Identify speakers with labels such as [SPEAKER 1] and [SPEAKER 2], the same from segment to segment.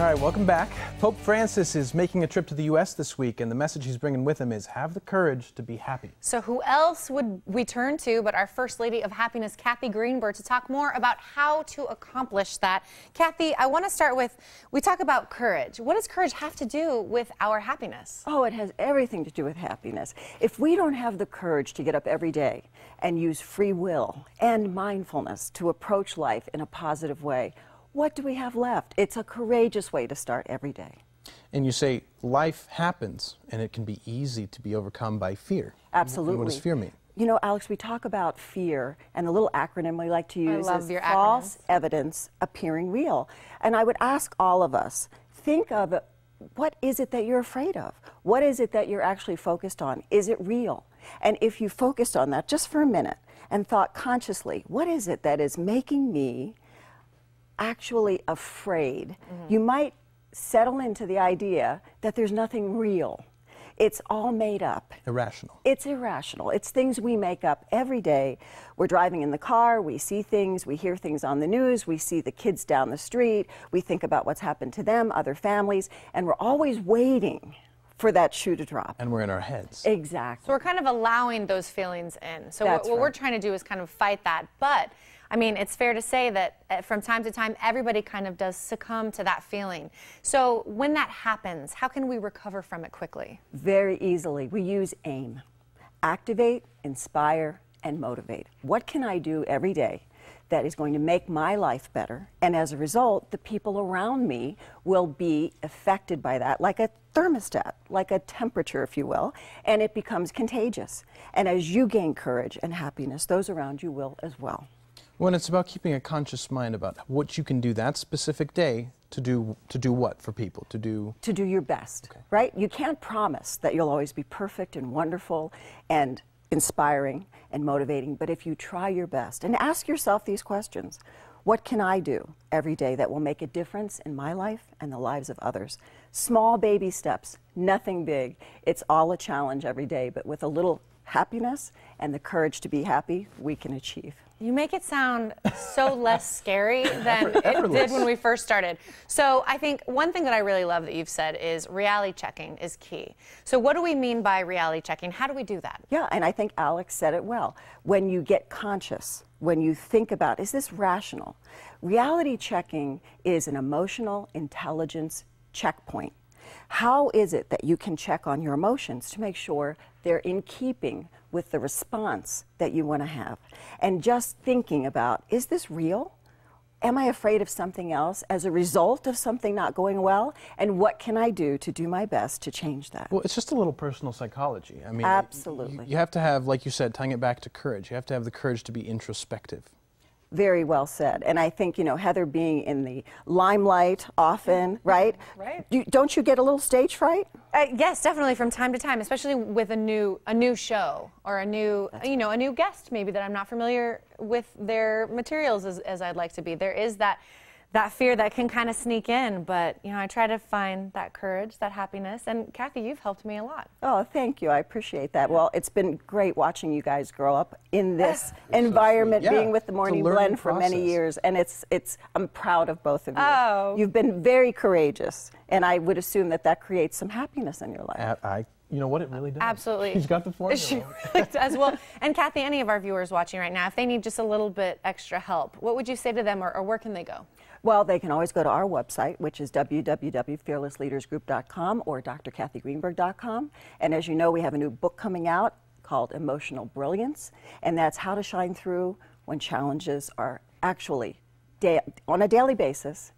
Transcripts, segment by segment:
[SPEAKER 1] All right, welcome back. Pope Francis is making a trip to the U.S. this week, and the message he's bringing with him is have the courage to be happy.
[SPEAKER 2] So who else would we turn to but our First Lady of Happiness, Cathy Greenberg, to talk more about how to accomplish that. Cathy, I want to start with, we talk about courage. What does courage have to do with our happiness?
[SPEAKER 3] Oh, it has everything to do with happiness. If we don't have the courage to get up every day and use free will and mindfulness to approach life in a positive way, what do we have left? It's a courageous way to start every day.
[SPEAKER 1] And you say life happens, and it can be easy to be overcome by fear.
[SPEAKER 3] Absolutely.
[SPEAKER 1] What does fear mean?
[SPEAKER 3] You know, Alex, we talk about fear, and the little acronym we like to use is false evidence appearing real. And I would ask all of us, think of what is it that you're afraid of? What is it that you're actually focused on? Is it real? And if you focused on that just for a minute and thought consciously, what is it that is making me actually afraid, you might settle into the idea that there's nothing real. It's all made up.
[SPEAKER 1] Irrational.
[SPEAKER 3] It's irrational. It's things we make up every day. We're driving in the car, we see things, we hear things on the news, we see the kids down the street, we think about what's happened to them, other families, and we're always waiting for that shoe to drop.
[SPEAKER 1] And we're in our heads.
[SPEAKER 3] Exactly.
[SPEAKER 2] So we're kind of allowing those feelings in. So what we're trying to do is kind of fight that. But I mean, it's fair to say that from time to time, everybody kind of does succumb to that feeling. So when that happens, how can we recover from it quickly?
[SPEAKER 3] Very easily. We use AIM. Activate, inspire, and motivate. What can I do every day that is going to make my life better? And as a result, the people around me will be affected by that, like a thermostat, like a temperature, if you will, and it becomes contagious. And as you gain courage and happiness, those around you will as well.
[SPEAKER 1] When it's about keeping a conscious mind about what you can do that specific day to do what for people? To do
[SPEAKER 3] your best, right? You can't promise that you'll always be perfect and wonderful and inspiring and motivating, but if you try your best and ask yourself these questions, what can I do every day that will make a difference in my life and the lives of others? Small baby steps, nothing big. It's all a challenge every day, but with a little happiness and the courage to be happy, we can achieve.
[SPEAKER 2] You make it sound so less scary than it did when we first started. So I think one thing that I really love that you've said is reality checking is key. So what do we mean by reality checking? How do we do that?
[SPEAKER 3] Yeah, and I think Alex said it well. When you get conscious, when you think about, is this rational? Reality checking is an emotional intelligence checkpoint. How is it that you can check on your emotions to make sure they're in keeping with the response that you want to have? And just thinking about, is this real? Am I afraid of something else as a result of something not going well? And what can I do to do my best to change that?
[SPEAKER 1] Well, it's just a little personal psychology. I mean,
[SPEAKER 3] absolutely.
[SPEAKER 1] You have to have, like you said, tying it back to courage, you have to have the courage to be introspective.
[SPEAKER 3] Very well said. And I think, you know, Heather being in the limelight often, right?
[SPEAKER 2] Right.
[SPEAKER 3] Don't you get a little stage fright?
[SPEAKER 2] Yes, definitely from time to time, especially with a new show or a new, a new guest maybe that I'm not familiar with their materials as I'd like to be. There is that fear that can kind of sneak in, but I try to find that courage, that happiness, and Cathy, you've helped me a lot.
[SPEAKER 3] Oh, thank you. I appreciate that. Well, it's been great watching you guys grow up in this environment, being with the Morning Blend for many years, and I'm proud of both of you.
[SPEAKER 2] Oh.
[SPEAKER 3] You've been very courageous, and I would assume that creates some happiness in your life.
[SPEAKER 1] You know what, it really does.
[SPEAKER 2] Absolutely.
[SPEAKER 1] She's got the formula.
[SPEAKER 2] She really does. Well, and Cathy, any of our viewers watching right now, if they need just a little bit extra help, what would you say to them, or where can they go?
[SPEAKER 3] Well, they can always go to our website, which is www.fearlessleadersgroup.com or drcathygreenberg.com. And as you know, we have a new book coming out called Emotional Brilliance, and that's how to shine through when challenges are actually, on a daily basis,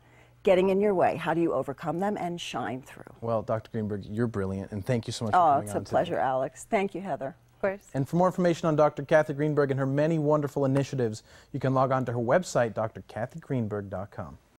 [SPEAKER 3] getting in your way. How do you overcome them and shine through?
[SPEAKER 1] Well, Dr. Greenberg, you're brilliant, and thank you so much for coming on today.
[SPEAKER 3] Oh, it's a pleasure, Alex. Thank you, Heather.
[SPEAKER 2] Of course.
[SPEAKER 1] And for more information on Dr. Cathy Greenberg and her many wonderful initiatives, you can log on to her website, drcathygreenberg.com.